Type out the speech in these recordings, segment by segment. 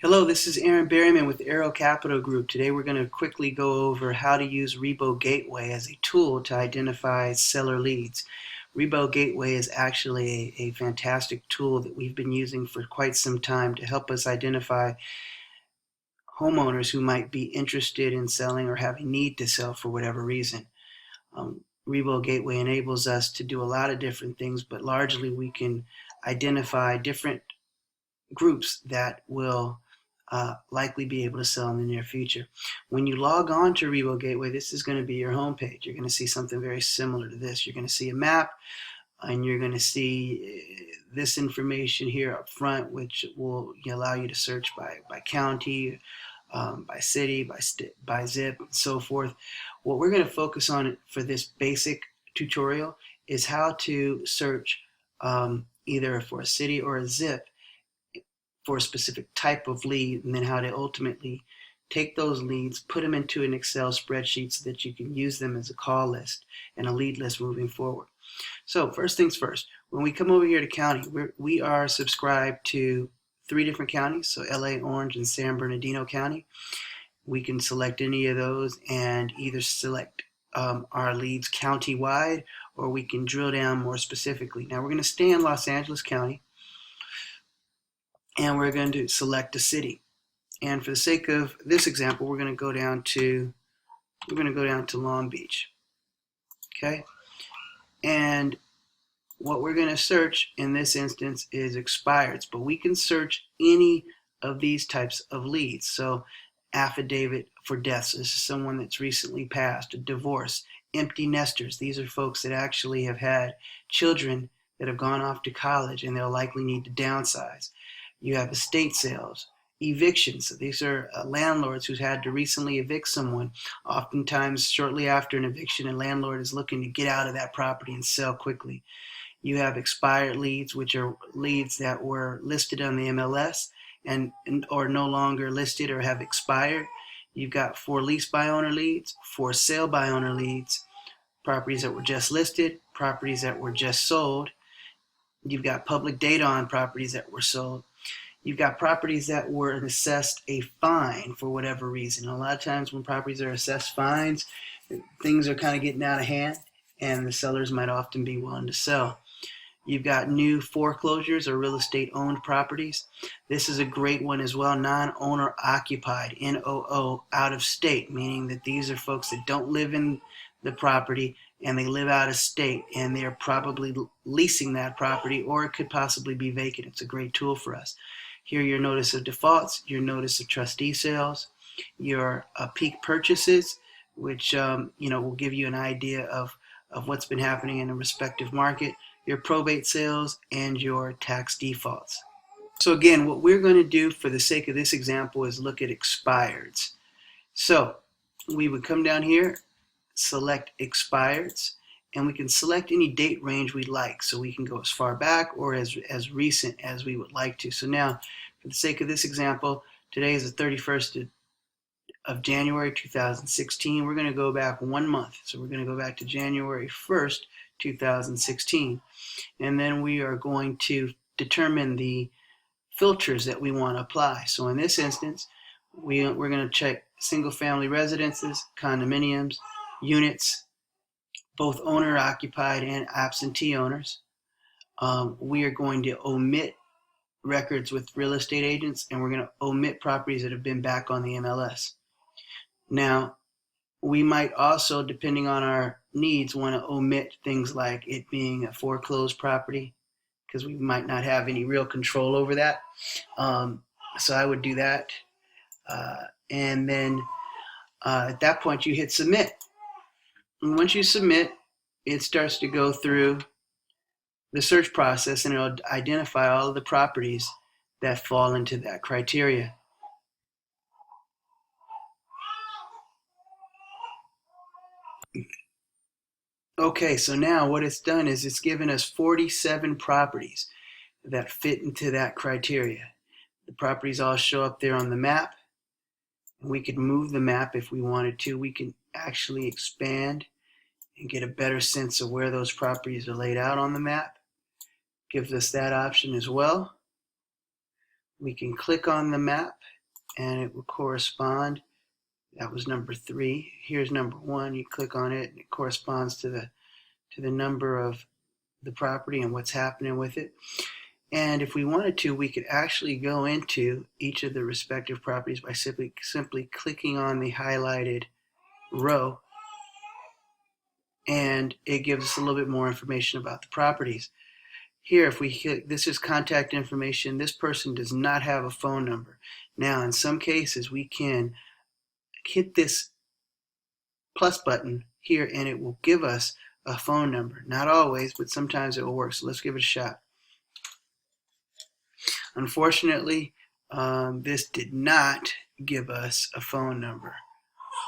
Hello, this is Aaron Berryman with Arrow Capital Group. Today we're going to quickly go over how to use Rebogateway as a tool to identify seller leads. Rebogateway is actually a fantastic tool that we've been using for quite some time to help us identify homeowners who might be interested in selling or have a need to sell for whatever reason. Rebogateway enables us to do a lot of different things, but largely we can identify different groups that will likely be able to sell in the near future. When you log on to Rebogateway, this is going to be your homepage. You're going to see something very similar to this. You're going to see a map, and you're going to see this information here up front, which will allow you to search by county, by city, by zip, and so forth. What we're going to focus on for this basic tutorial is how to search either for a city or a zip for a specific type of lead, and then how to ultimately take those leads, put them into an Excel spreadsheet so that you can use them as a call list and a lead list moving forward. So first things first, when we come over here to county, we are subscribed to 3 different counties, so LA, Orange, and San Bernardino County. We can select any of those and either select our leads county-wide, or we can drill down more specifically. Now we're going to stay in Los Angeles County, and we're going to select a city. And for the sake of this example, we're going to go down to Long Beach. Okay? And what we're going to search in this instance is expireds, but we can search any of these types of leads. So affidavit for deaths, this is someone that's recently passed, a divorce, empty nesters, these are folks that actually have had children that have gone off to college and they'll likely need to downsize. You have estate sales, evictions. These are landlords who's had to recently evict someone. Oftentimes, shortly after an eviction, a landlord is looking to get out of that property and sell quickly. You have expired leads, which are leads that were listed on the MLS and or no longer listed or have expired. You've got for lease by owner leads, for sale by owner leads, properties that were just listed, properties that were just sold. You've got public data on properties that were sold. You've got properties that were assessed a fine for whatever reason. A lot of times when properties are assessed fines, things are kind of getting out of hand, and the sellers might often be willing to sell. You've got new foreclosures or real estate owned properties. This is a great one as well, non-owner occupied, NOO, out of state, meaning that these are folks that don't live in the property and they live out of state, and they're probably leasing that property, or it could possibly be vacant. It's a great tool for us. Here, your notice of defaults, your notice of trustee sales, your peak purchases, which will give you an idea of what's been happening in a respective market, your probate sales, and your tax defaults. So again, what we're going to do for the sake of this example is look at expireds. So we would come down here, select expireds, and we can select any date range we'd like. So we can go as far back or as recent as we would like to. So now, for the sake of this example, today is the 31st of January 2016. We're going to go back 1 month. So we're going to go back to January 1st, 2016. And then we are going to determine the filters that we want to apply. So in this instance, we're going to check single family residences, condominiums, units, both owner occupied and absentee owners. We are going to omit records with real estate agents, and we're going to omit properties that have been back on the MLS. Now, we might also, depending on our needs, want to omit things like it being a foreclosed property, because we might not have any real control over that. So I would do that. And then at that point, you hit submit. And once you submit, it starts to go through the search process, and it'll identify all of the properties that fall into that criteria. Okay, so now what it's done is it's given us 47 properties that fit into that criteria. The properties all show up there on the map, and we could move the map if we wanted to. We can actually expand and get a better sense of where those properties are laid out on the map. Gives us that option as well. We can click on the map and it will correspond. That was number 3. Here's number 1. You click on it and it corresponds to the number of the property and what's happening with it. And if we wanted to, we could actually go into each of the respective properties by simply clicking on the highlighted row, and it gives us a little bit more information about the properties. Here, if we hit, this is contact information. This person does not have a phone number. Now, in some cases, we can hit this plus button here and it will give us a phone number. Not always, but sometimes it will work. So let's give it a shot. Unfortunately, this did not give us a phone number.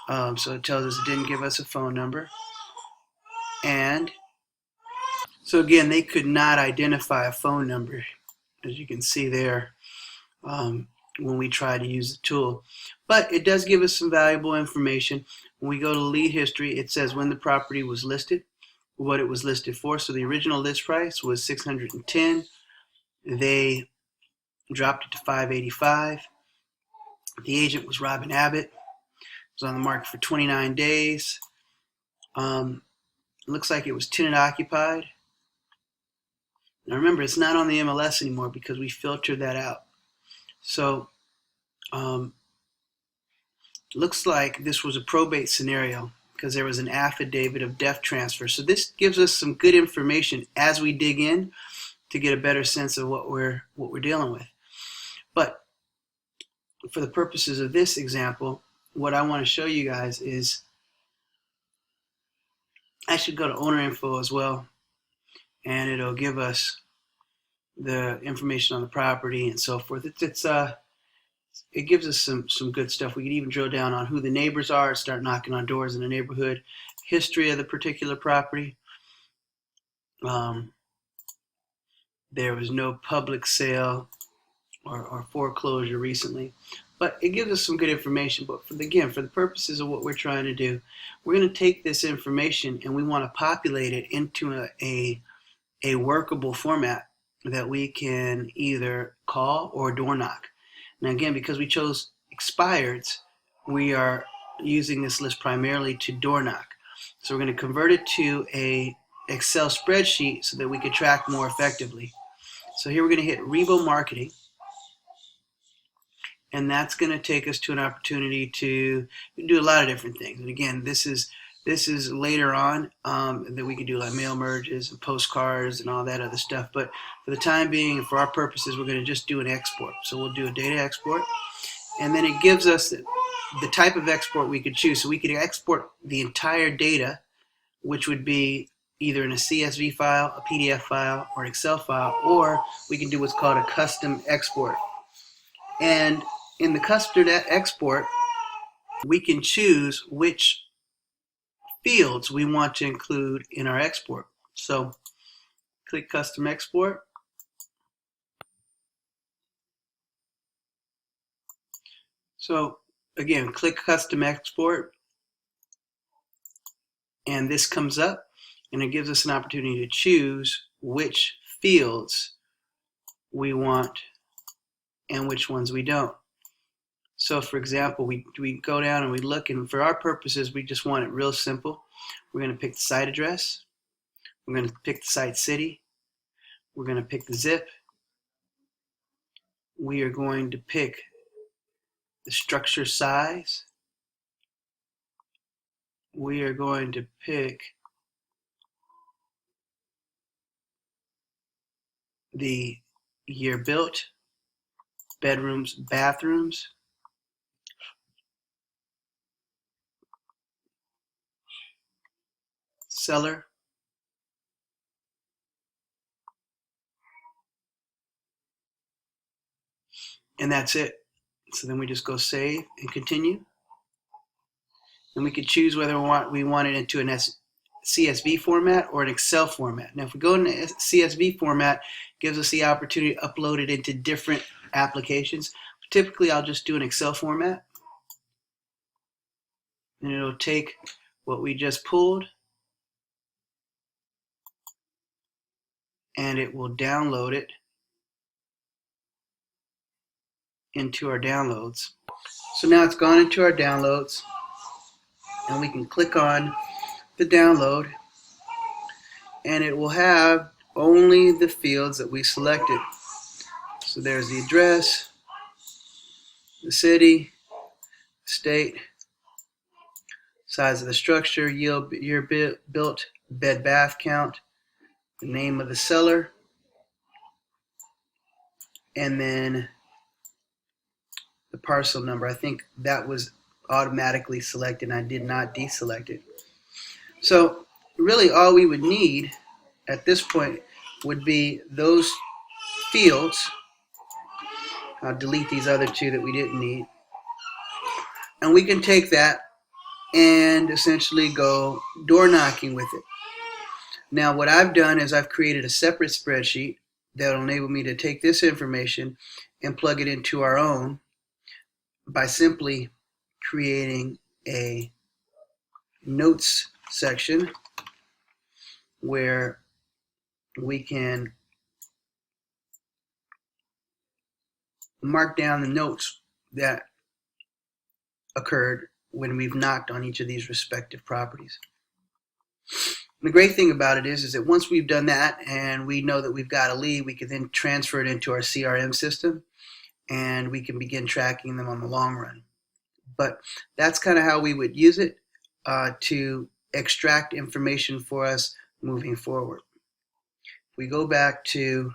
So it tells us it didn't give us a phone number. And so again, they could not identify a phone number, as you can see there, when we try to use the tool. But it does give us some valuable information. When we go to lead history, it says when the property was listed, what it was listed for. So the original list price was $610. They dropped it to $585. The agent was Robin Abbott. It was on the market for 29 days. Looks like it was tenant occupied. Now remember, it's not on the MLS anymore because we filtered that out. So looks like this was a probate scenario because there was an affidavit of death transfer. So this gives us some good information as we dig in to get a better sense of what we're dealing with. But for the purposes of this example, what I want to show you guys is I should go to owner info as well, and it'll give us the information on the property and so forth. It gives us some good stuff. We can even drill down on who the neighbors are, start knocking on doors in the neighborhood, history of the particular property. There was no public sale or foreclosure recently, but it gives us some good information. But for the purposes of what we're trying to do, we're going to take this information and we want to populate it into a workable format that we can either call or door knock. Now again, because we chose expireds, we are using this list primarily to door knock. So we're going to convert it to a Excel spreadsheet so that we can track more effectively. So here we're going to hit Rebo Marketing, and that's going to take us to an opportunity to do a lot of different things. And again, this is later on that we can do like mail merges and postcards and all that other stuff. But for the time being, for our purposes, we're going to just do an export. So we'll do a data export, and then it gives us the type of export we could choose. So we could export the entire data, which would be either in a CSV file, a PDF file, or an Excel file, or we can do what's called a custom export. And in the custom export, we can choose which fields we want to include in our export. So click custom export. So again, click custom export, and this comes up and it gives us an opportunity to choose which fields we want and which ones we don't. So for example, we go down and we look, and for our purposes, we just want it real simple. We're going to pick the site address. We're going to pick the site city. We're going to pick the zip. We are going to pick the structure size. We are going to pick the year built, bedrooms, bathrooms, seller, and that's it. So then we just go save and continue. And we could choose whether we want it into an CSV format or an Excel format. Now if we go into CSV format, it gives us the opportunity to upload it into different applications. Typically I'll just do an Excel format, and it'll take what we just pulled and it will download it into our downloads. So now it's gone into our downloads, and we can click on the download, and it will have only the fields that we selected. So there's the address, the city, state, size of the structure, year built, bed bath count, the name of the seller, and then the parcel number. I think that was automatically selected and I did not deselect it. So really all we would need at this point would be those fields. I'll delete these other two that we didn't need. And we can take that and essentially go door knocking with it. Now what I've done is I've created a separate spreadsheet that will enable me to take this information and plug it into our own by simply creating a notes section where we can mark down the notes that occurred when we've knocked on each of these respective properties. The great thing about it is that once we've done that and we know that we've got a lead, we can then transfer it into our CRM system and we can begin tracking them on the long run. But that's kind of how we would use it to extract information for us moving forward. If we go back to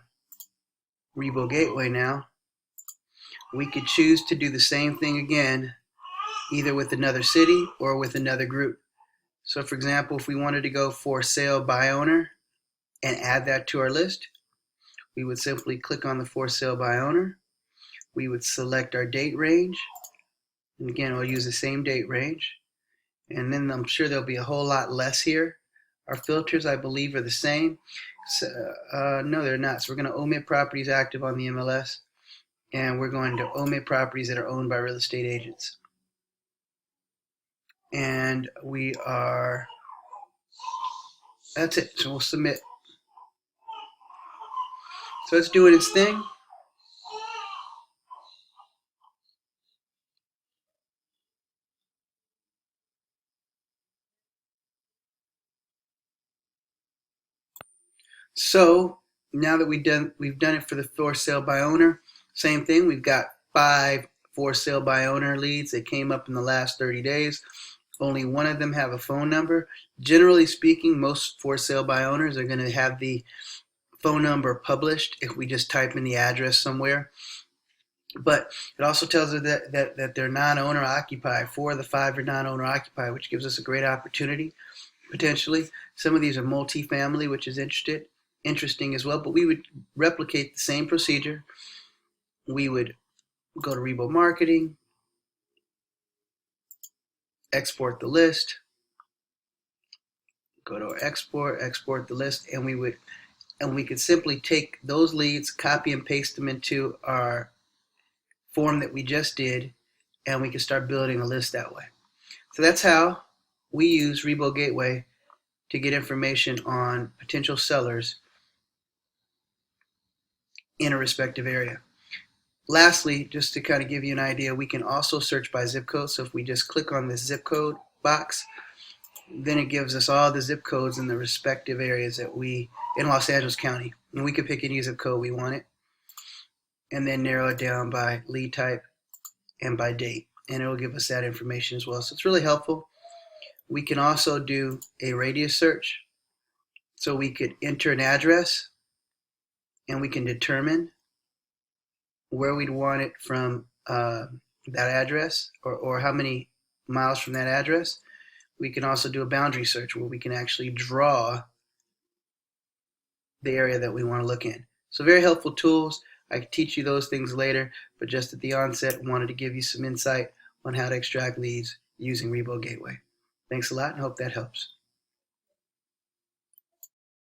Rebogateway now, we could choose to do the same thing again, either with another city or with another group. So for example, if we wanted to go for sale by owner and add that to our list, we would simply click on the for sale by owner. We would select our date range. And again, we'll use the same date range. And then I'm sure there'll be a whole lot less here. Our filters, I believe, are the same. So, no, they're not. So we're going to omit properties active on the MLS. And we're going to omit properties that are owned by real estate agents. And that's it. So we'll submit. So it's doing its thing. So now that we've done it for the for sale by owner, same thing. We've got 5 for sale by owner leads that came up in the last 30 days. Only one of them have a phone number. Generally speaking, most for sale by owners are going to have the phone number published if we just type in the address somewhere. But it also tells us that they're non-owner occupied. 4 of the 5 are non-owner occupied, which gives us a great opportunity potentially. Some of these are multifamily, which is interesting as well. But we would replicate the same procedure. We would go to Rebo Marketing, export the list, go to our export the list, and we could simply take those leads, copy and paste them into our form that we just did, and we can start building a list that way. So that's how we use Rebogateway to get information on potential sellers in a respective area. Lastly, just to kind of give you an idea, we can also search by zip code. So if we just click on this zip code box, then it gives us all the zip codes in the respective areas that in Los Angeles County. And we can pick any zip code we want it, and then narrow it down by lead type and by date. And it will give us that information as well. So it's really helpful. We can also do a radius search. So we could enter an address, and we can determine where we'd want it from that address, or how many miles from that address. We can also do a boundary search where we can actually draw the area that we want to look in. So very helpful tools. I can teach you those things later, but just at the onset, wanted to give you some insight on how to extract leads using Rebogateway. Thanks a lot, and hope that helps.